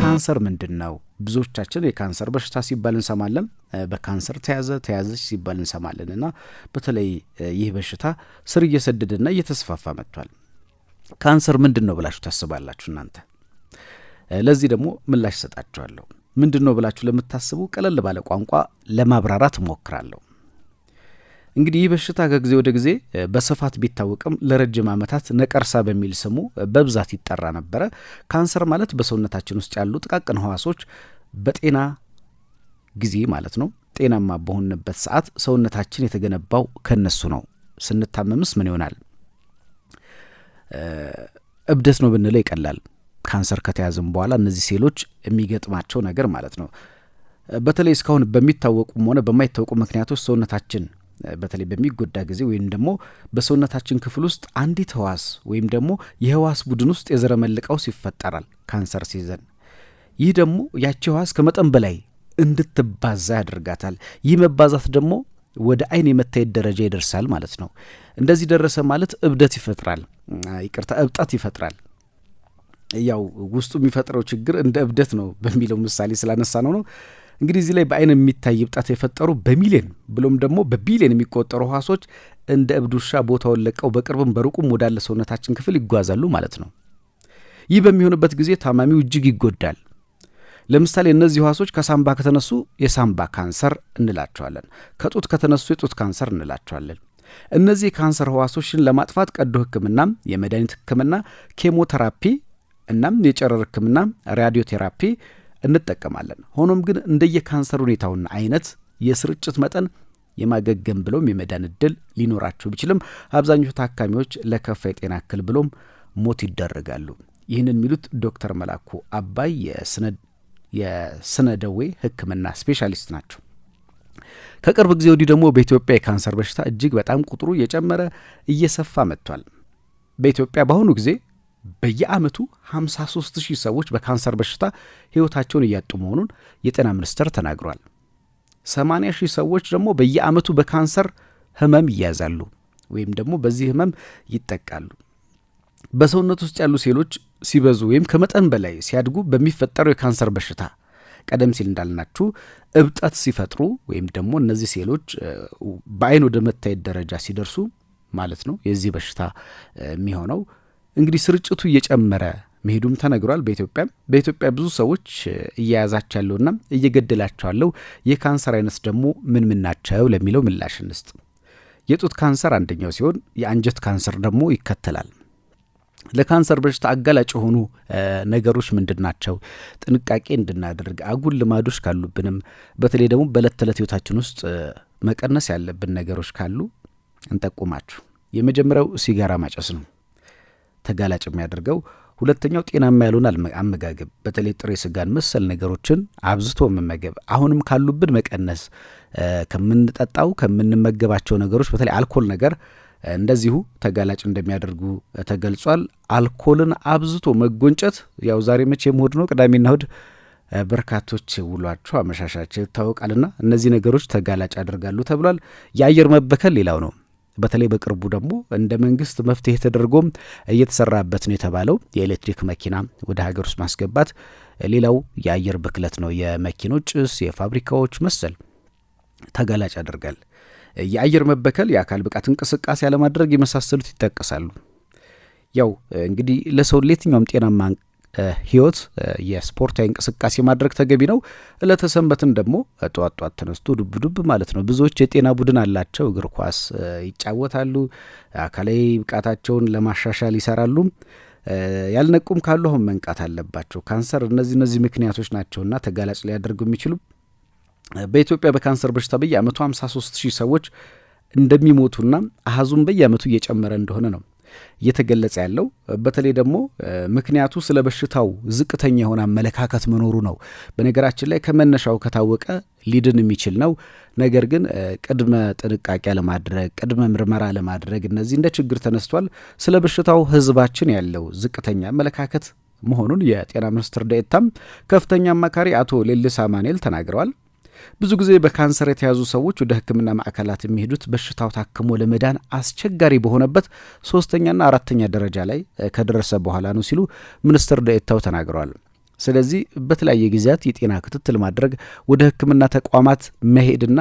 ካንሰር ምንድነው? ብዙዎቻችን የካንሰር በሽታ ሲባል እንሰማለን፣ በካንሰር ተያዘች ሲባል እንሰማለንና በተለይ ይህ በሽታ ስር እየሰደደና እየተስፋፋ መጥቷል። ካንሰር ምንድነው ብላችሁ ታስባላችሁ እናንተ? ለዚህ ደግሞ ምላሽ ሰጣችኋለሁ። ምንድነው ብላችሁ ለምታስቡ ቀለል ባለ ቋንቋ ለማብራራት እሞክራለሁ። እንግዲህ ይህ በሽታ ከጊዜ ወደ ጊዜ በስፋት ቢታወቅም ለረጅም ዓመታት ነቀርሳ በሚል ስሙ በብዛት ይጠራ ነበረ። ካንሰር ማለት በሰውነታችን ውስጥ ያሉ ጥቃቅን ህዋሶች በጤና ጊዜ ማለት ነው፣ ጤናማ በሆንበት ሰዓት ሰውነታችን የተገነባው ከነሱ ነው። ስንታመምስ ምን ይሆናል? እብደት ነው ብንለው ይቀላል። ካንሰር ከተያዘም በኋላ እነዚህ ሴሎች የሚገጥማቸው ነገር ማለት ነው። በተለይ እስካሁን በሚታወቁም ሆነ በማይታወቁ ምክንያቶች ሰውነታችን በተለይ በሚጎዳ ጊዜ ወይም ደግሞ በሰውነታችን ክፍል ውስጥ አንዲት ህዋስ ወይም ደግሞ የህዋስ ቡድን ውስጥ የዘረመል ቀውስ ይፈጠራል ካንሰር ሲይዘን። ይህ ደግሞ ያቺ ህዋስ ከመጠን በላይ እንድትባዛ ያደርጋታል። ይህ መባዛት ደግሞ ወደ አይን የመታየት ደረጃ ይደርሳል ማለት ነው። እንደዚህ ደረሰ ማለት እብጠት ይፈጥራል። ያው ውስጡ የሚፈጥረው ችግር እንደ እብደት ነው በሚለው ምሳሌ ስላነሳ ነው። እንግዲህ እዚህ ላይ በአይን የሚታይ እብጠት የፈጠሩ በሚሊዮን ብሎም ደግሞ በቢሊዮን የሚቆጠሩ ህዋሶች እንደ እብድ ውሻ ቦታውን ለቀው በቅርብም በሩቁም ወዳለ ሰውነታችን ክፍል ይጓዛሉ ማለት ነው። ይህ በሚሆንበት ጊዜ ታማሚው እጅግ ይጎዳል። ለምሳሌ እነዚህ ህዋሶች ከሳምባ ከተነሱ የሳምባ ካንሰር እንላቸዋለን። ከጡት ከተነሱ የጡት ካንሰር እንላቸዋለን። እነዚህ የካንሰር ህዋሶችን ለማጥፋት ቀዶ ህክምናም፣ የመድኃኒት ህክምና፣ ኬሞቴራፒ እናም የጨረር ህክምና፣ ራዲዮቴራፒ እንጠቀማለን። ሆኖም ግን እንደየካንሰር ሁኔታውና አይነት የስርጭት መጠን የማገገም ብሎም የመዳን እድል ሊኖራቸው ቢችልም አብዛኞቹ ታካሚዎች ለከፋ የጤና እክል ብሎም ሞት ይዳረጋሉ። ይህንን የሚሉት ዶክተር መላኩ አባይ የስነ ደዌ ህክምና ስፔሻሊስት ናቸው። ከቅርብ ጊዜ ወዲህ ደግሞ በኢትዮጵያ የካንሰር በሽታ እጅግ በጣም ቁጥሩ እየጨመረ እየሰፋ መጥቷል። በኢትዮጵያ በአሁኑ ጊዜ በየአመቱ 53,000 ሰዎች በካንሰር በሽታ ህይወታቸውን እያጡ መሆኑን የጤና ሚኒስቴር ተናግሯል። 80,000 ሰዎች ደግሞ በየአመቱ በካንሰር ህመም ይያዛሉ ወይም ደግሞ በዚህ ህመም ይጠቃሉ። በሰውነት ውስጥ ያሉ ሴሎች ሲበዙ ወይም ከመጠን በላይ ሲያድጉ በሚፈጠረው የካንሰር በሽታ ቀደም ሲል እንዳልናችሁ እብጠት ሲፈጥሩ ወይም ደግሞ እነዚህ ሴሎች በአይን ወደ መታየት ደረጃ ሲደርሱ ማለት ነው የዚህ በሽታ የሚሆነው። እንግዲህ ስርጭቱ እየጨመረ መሄዱም ተነግሯል። በኢትዮጵያ ብዙ ሰዎች እየያዛቸው ያለውና እየገደላቸው ያለው የካንሰር አይነት ደግሞ ምን ናቸው ለሚለው ምላሽ እንስጥ። የጡት ካንሰር አንደኛው ሲሆን የአንጀት ካንሰር ደግሞ ይከተላል። ለካንሰር በሽታ አጋላጭ የሆኑ ነገሮች ምንድን ናቸው? ጥንቃቄ እንድናደርግ አጉል ልማዶች ካሉብንም በተለይ ደግሞ በዕለት ተዕለት ህይወታችን ውስጥ መቀነስ ያለብን ነገሮች ካሉ እንጠቁማችሁ። የመጀመሪያው ሲጋራ ማጨስ ነው ተጋላጭ የሚያደርገው። ሁለተኛው ጤናማ ያልሆነ አመጋገብ፣ በተለይ ጥሬ ስጋን መሰል ነገሮችን አብዝቶ መመገብ፣ አሁንም ካሉብን መቀነስ፣ ከምንጠጣው ከምንመገባቸው ነገሮች በተለይ አልኮል ነገር እንደዚሁ ተጋላጭ እንደሚያደርጉ ተገልጿል። አልኮልን አብዝቶ መጎንጨት ያው ዛሬ መቼም እሁድ ነው፣ ቅዳሜና እሁድ በርካቶች ውሏቸው አመሻሻቸው ይታወቃልና እነዚህ ነገሮች ተጋላጭ ያደርጋሉ ተብሏል። የአየር መበከል ሌላው ነው። በተለይ በቅርቡ ደግሞ እንደ መንግስት መፍትሄ ተደርጎም እየተሰራበት ነው የተባለው የኤሌክትሪክ መኪና ወደ ሀገር ውስጥ ማስገባት ሌላው የአየር ብክለት ነው። የመኪኖች ጭስ፣ የፋብሪካዎች መሰል ተጋላጭ ያደርጋል። የአየር መበከል፣ የአካል ብቃት እንቅስቃሴ አለማድረግ የመሳሰሉት ይጠቀሳሉ። ያው እንግዲህ ለሰው ለየትኛውም ጤናማ ህይወት የስፖርታዊ እንቅስቃሴ ማድረግ ተገቢ ነው። ለተሰንበትን ደግሞ ጧት ተነስቶ ዱብ ማለት ነው። ብዙዎች የጤና ቡድን አላቸው፣ እግር ኳስ ይጫወታሉ፣ አካላዊ ብቃታቸውን ለማሻሻል ይሰራሉ። ያልነቁም ካሉ አሁን መንቃት አለባቸው። ካንሰር እነዚህ ምክንያቶች ናቸውና ተጋላጭ ሊያደርጉ የሚችሉ በኢትዮጵያ በካንሰር በሽታ በየአመቱ 53,000 ሰዎች እንደሚሞቱና አሃዙም በየአመቱ እየጨመረ እንደሆነ ነው እየተገለጸ ያለው። በተለይ ደግሞ ምክንያቱ ስለ በሽታው ዝቅተኛ የሆነ አመለካከት መኖሩ ነው። በነገራችን ላይ ከመነሻው ከታወቀ ሊድን የሚችል ነው። ነገር ግን ቅድመ ጥንቃቄ ለማድረግ ቅድመ ምርመራ ለማድረግ እነዚህ እንደ ችግር ተነስቷል። ስለ በሽታው ህዝባችን ያለው ዝቅተኛ አመለካከት መሆኑን የጤና ሚኒስትር ዴኤታም ከፍተኛ አማካሪ አቶ ሌሊሳ ማኑኤል ተናግረዋል። ብዙ ጊዜ በካንሰር የተያዙ ሰዎች ወደ ሕክምና ማዕከላት የሚሄዱት በሽታው ታክሞ ለመዳን አስቸጋሪ በሆነበት 3ኛና 4ኛ ደረጃ ላይ ከደረሰ በኋላ ነው ሲሉ ሚኒስትር ዴኤታው ተናግረዋል። ስለዚህ በተለያየ ጊዜያት የጤና ክትትል ማድረግ፣ ወደ ሕክምና ተቋማት መሄድና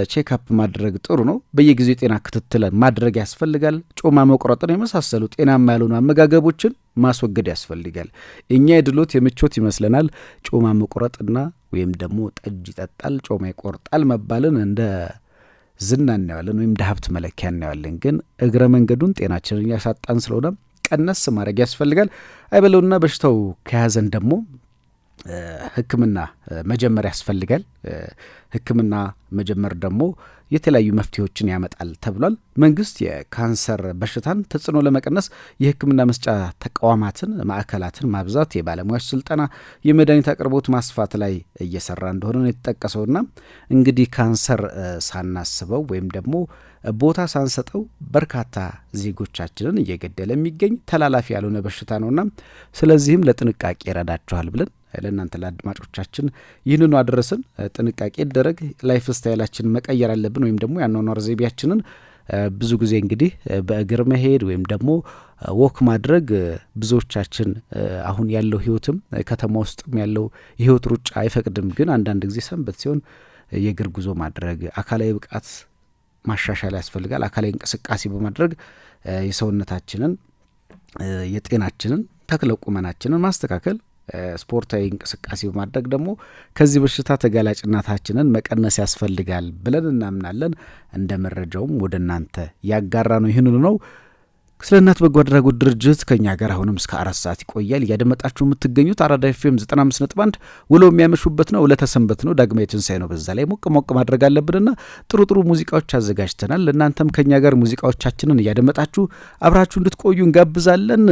ቼክአፕ ማድረግ ጥሩ ነው። በየጊዜው የጤና ክትትል ማድረግ ያስፈልጋል። ጮማ መቁረጥን የመሳሰሉ ጤናማ ያልሆኑ አመጋገቦችን ማስወገድ ያስፈልጋል። እኛ የድሎት የምቾት ይመስለናል ጮማ መቁረጥና ወይም ደግሞ ጠጅ ይጠጣል ጮማ ይቆርጣል መባልን እንደ ዝና እናየዋለን ወይም እንደ ሀብት መለኪያ እናየዋለን። ግን እግረ መንገዱን ጤናችንን እያሳጣን ስለሆነ ቀነስ ማድረግ ያስፈልጋል። አይበለውና በሽታው ከያዘን ደግሞ ሕክምና መጀመር ያስፈልጋል። ሕክምና መጀመር ደግሞ የተለያዩ መፍትሄዎችን ያመጣል ተብሏል። መንግስት የካንሰር በሽታን ተጽዕኖ ለመቀነስ የሕክምና መስጫ ተቋማትን ማዕከላትን ማብዛት፣ የባለሙያዎች ስልጠና፣ የመድኃኒት አቅርቦት ማስፋት ላይ እየሰራ እንደሆነ ነው የተጠቀሰውና እንግዲህ ካንሰር ሳናስበው ወይም ደግሞ ቦታ ሳንሰጠው በርካታ ዜጎቻችንን እየገደለ የሚገኝ ተላላፊ ያልሆነ በሽታ ነውና ስለዚህም ለጥንቃቄ ይረዳችኋል ብለን ለእናንተ ለአድማጮቻችን ይህንኑ አደረስን። ጥንቃቄ ይደረግ። ላይፍ ስታይላችን መቀየር አለብን ወይም ደግሞ የአኗኗር ዘይቤያችንን ብዙ ጊዜ እንግዲህ በእግር መሄድ ወይም ደግሞ ወክ ማድረግ ብዙዎቻችን አሁን ያለው ህይወትም ከተማ ውስጥም ያለው የህይወት ሩጫ አይፈቅድም። ግን አንዳንድ ጊዜ ሰንበት ሲሆን የእግር ጉዞ ማድረግ፣ አካላዊ ብቃት ማሻሻል ያስፈልጋል። አካላዊ እንቅስቃሴ በማድረግ የሰውነታችንን የጤናችንን ተክለ ቁመናችንን ማስተካከል፣ ስፖርታዊ እንቅስቃሴ በማድረግ ደግሞ ከዚህ በሽታ ተጋላጭነታችንን መቀነስ ያስፈልጋል ብለን እናምናለን። እንደ መረጃውም ወደ እናንተ ያጋራ ነው ይህንኑ ነው። ስለ እናት በጎ አድራጎት ድርጅት ከእኛ ጋር አሁንም እስከ 4 ሰዓት ይቆያል። እያደመጣችሁ የምትገኙት አራዳ ኤፍኤም 95.1 ውሎ የሚያመሹበት ነው። ዕለተ ሰንበት ነው። ዳግማዊ ትንሣኤ ነው። በዛ ላይ ሞቅ ሞቅ ማድረግ አለብንና ጥሩ ጥሩ ሙዚቃዎች አዘጋጅተናል። እናንተም ከእኛ ጋር ሙዚቃዎቻችንን እያደመጣችሁ አብራችሁ እንድትቆዩ እንጋብዛለን።